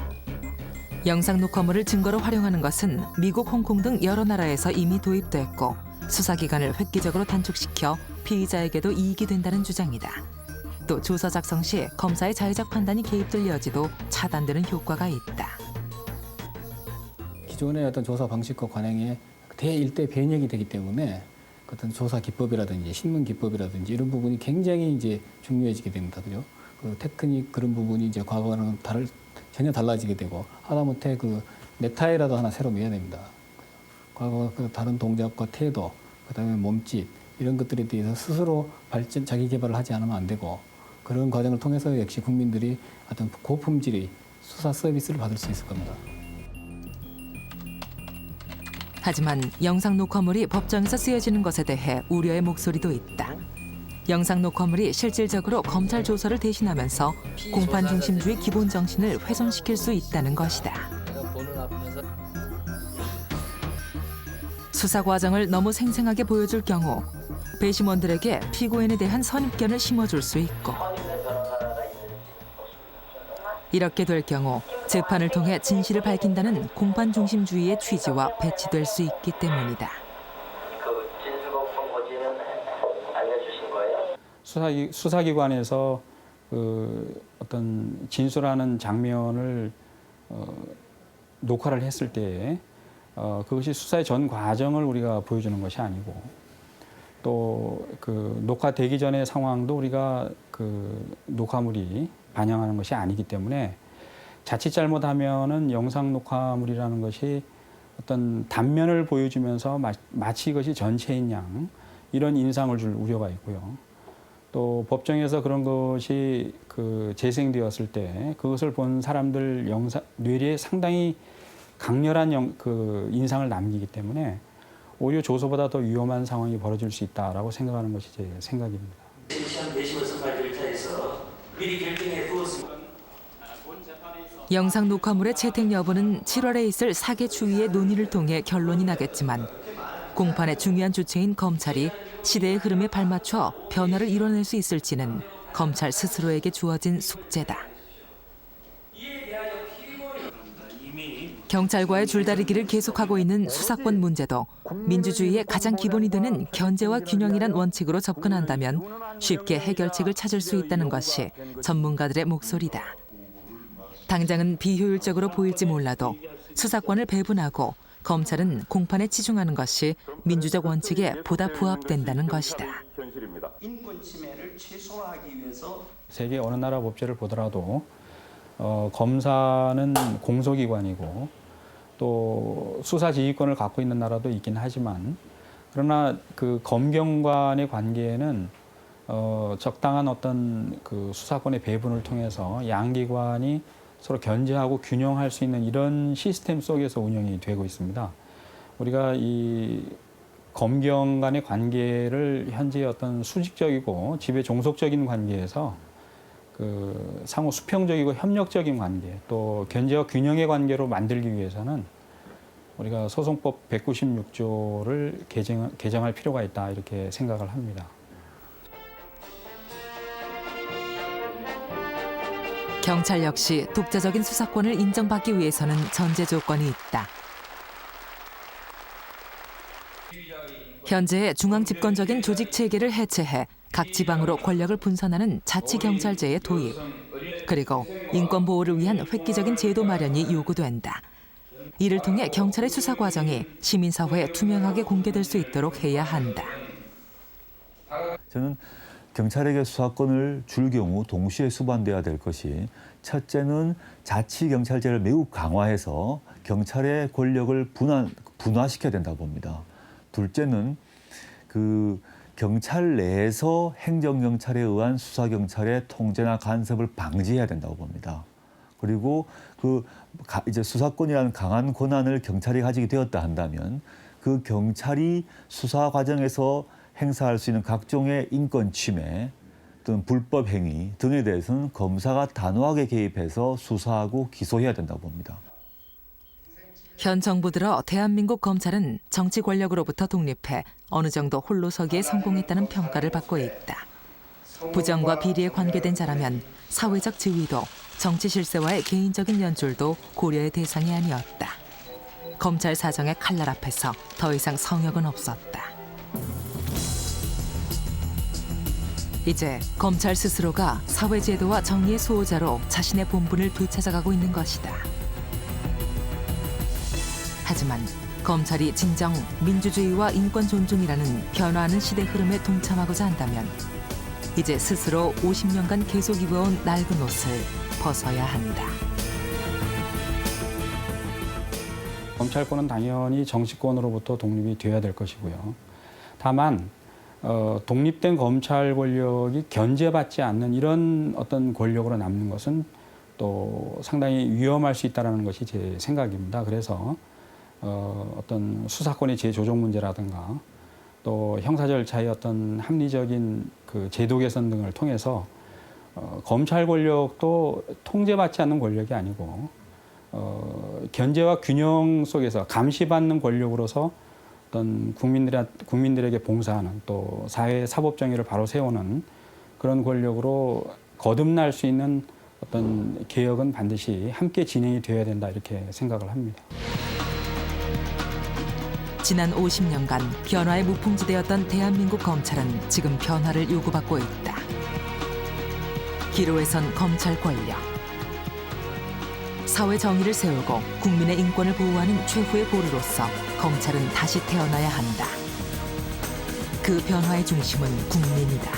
영상 녹화물을 증거로 활용하는 것은 미국, 홍콩 등 여러 나라에서 이미 도입됐고 수사기간을 획기적으로 단축시켜 피의자에게도 이익이 된다는 주장이다. 또 조서 작성 시 검사의 자의적 판단이 개입될 여지도 차단되는 효과가 있다. 기존의 어떤 조사 방식과 관행에 대일대 변형이 되기 때문에 어떤 조사 기법이라든지 신문 기법이라든지 이런 부분이 굉장히 이제 중요해지게 됩니다. 그죠? 그 테크닉 그런 부분이 이제 과거와는 전혀 달라지게 되고 하다못해 그 넥타이라도 하나 새로 매야 됩니다. 과거 그 다른 동작과 태도, 그다음에 몸짓 이런 것들에 대해서 스스로 자기 개발을 하지 않으면 안 되고 그런 과정을 통해서 역시 국민들이 어떤 고품질의 수사 서비스를 받을 수 있을 겁니다. 하지만 영상 녹화물이 법정에서 쓰여지는 것에 대해 우려의 목소리도 있다. 영상 녹화물이 실질적으로 검찰 조서를 대신하면서 공판 중심주의 기본 정신을 훼손시킬 수 있다는 것이다. 수사 과정을 너무 생생하게 보여줄 경우 배심원들에게 피고인에 대한 선입견을 심어줄 수 있고 이렇게 될 경우 재판을 통해 진실을 밝힌다는 공판 중심주의의 취지와 배치될 수 있기 때문이다. 수사기관에서 그 어떤 진술하는 장면을 녹화를 했을 때 그것이 수사의 전 과정을 우리가 보여주는 것이 아니고 또 그 녹화되기 전의 상황도 우리가 그 녹화물이 반영하는 것이 아니기 때문에 자칫 잘못하면은 영상 녹화물이라는 것이 어떤 단면을 보여주면서 마치 이것이 전체인 양 이런 인상을 줄 우려가 있고요. 또 법정에서 그런 것이 그 재생되었을 때 그것을 본 사람들 뇌리에 상당히 강렬한 그 인상을 남기기 때문에 오히려 조서보다 더 위험한 상황이 벌어질 수 있다라고 생각하는 것이 제 생각입니다. 영상 녹화물의 채택 여부는 7월에 있을 사개 추위의 논의를 통해 결론이 나겠지만 공판의 중요한 주체인 검찰이 시대의 흐름에 발맞춰 변화를 이뤄낼 수 있을지는 검찰 스스로에게 주어진 숙제다. 경찰과의 줄다리기를 계속하고 있는 수사권 문제도 민주주의의 가장 기본이 되는 견제와 균형이란 원칙으로 접근한다면 쉽게 해결책을 찾을 수 있다는 것이 전문가들의 목소리다. 당장은 비효율적으로 보일지 몰라도 수사권을 배분하고 검찰은 공판에 치중하는 것이 민주적 원칙에 보다 부합된다는 것이다. 인권 침해를 최소화하기 위해서 세계 어느 나라 법제를 보더라도 검사는 공소기관이고 또 수사 지휘권을 갖고 있는 나라도 있긴 하지만 그러나 그 검경 간의 관계에는 적당한 어떤 그 수사권의 배분을 통해서 양기관이 서로 견제하고 균형할 수 있는 이런 시스템 속에서 운영이 되고 있습니다. 우리가 이 검경 간의 관계를 현재 어떤 수직적이고 지배 종속적인 관계에서 그 상호 수평적이고 협력적인 관계 또 견제와 균형의 관계로 만들기 위해서는 우리가 소송법 196조를 개정할 필요가 있다 이렇게 생각을 합니다. 경찰 역시 독자적인 수사권을 인정받기 위해서는 전제 조건이 있다. 현재의 중앙집권적인 조직 체계를 해체해 각 지방으로 권력을 분산하는 자치경찰제의 도입, 그리고 인권 보호를 위한 획기적인 제도 마련이 요구된다. 이를 통해 경찰의 수사 과정이 시민사회에 투명하게 공개될 수 있도록 해야 한다. 저는 경찰에게 수사권을 줄 경우 동시에 수반돼야 될 것이 첫째는 자치경찰제를 매우 강화해서 경찰의 권력을 분화시켜야 된다고 봅니다. 둘째는 그 경찰 내에서 행정경찰에 의한 수사경찰의 통제나 간섭을 방지해야 된다고 봅니다. 그리고 이제 수사권이라는 강한 권한을 경찰이 가지게 되었다 한다면 그 경찰이 수사 과정에서 행사할 수 있는 각종의 인권 침해 또는 불법 행위 등에 대해서는 검사가 단호하게 개입해서 수사하고 기소해야 된다고 봅니다. 현 정부 들어 대한민국 검찰은 정치 권력으로부터 독립해 어느 정도 홀로 서기에 성공했다는 평가를 받고 있다. 부정과 비리에 관계된 자라면 사회적 지위도 정치 실세와의 개인적인 연줄도 고려의 대상이 아니었다. 검찰 사정의 칼날 앞에서 더 이상 성역은 없었다. 이제 검찰 스스로가 사회제도와 정의의 수호자로 자신의 본분을 되찾아가고 있는 것이다. 하지만 검찰이 진정 민주주의와 인권 존중이라는 변화하는 시대 흐름에 동참하고자 한다면 이제 스스로 50년간 계속 입어온 낡은 옷을 벗어야 한다. 검찰권은 당연히 정치권으로부터 독립이 되어야 될 것이고요. 다만 독립된 검찰 권력이 견제받지 않는 이런 어떤 권력으로 남는 것은 또 상당히 위험할 수 있다는 것이 제 생각입니다. 그래서 어떤 수사권의 재조정 문제라든가 또 형사 절차의 어떤 합리적인 그 제도 개선 등을 통해서 검찰 권력도 통제받지 않는 권력이 아니고 견제와 균형 속에서 감시받는 권력으로서 어떤 국민들에게 봉사하는 또 사회 사법 정의를 바로 세우는 그런 권력으로 거듭날 수 있는 어떤 개혁은 반드시 함께 진행이 되어야 된다 이렇게 생각을 합니다. 지난 50년간 변화의 무풍지대였던 대한민국 검찰은 지금 변화를 요구받고 있다. 기로에 선 검찰 권력. 사회 정의를 세우고 국민의 인권을 보호하는 최후의 보루로서 검찰은 다시 태어나야 한다. 그 변화의 중심은 국민이다.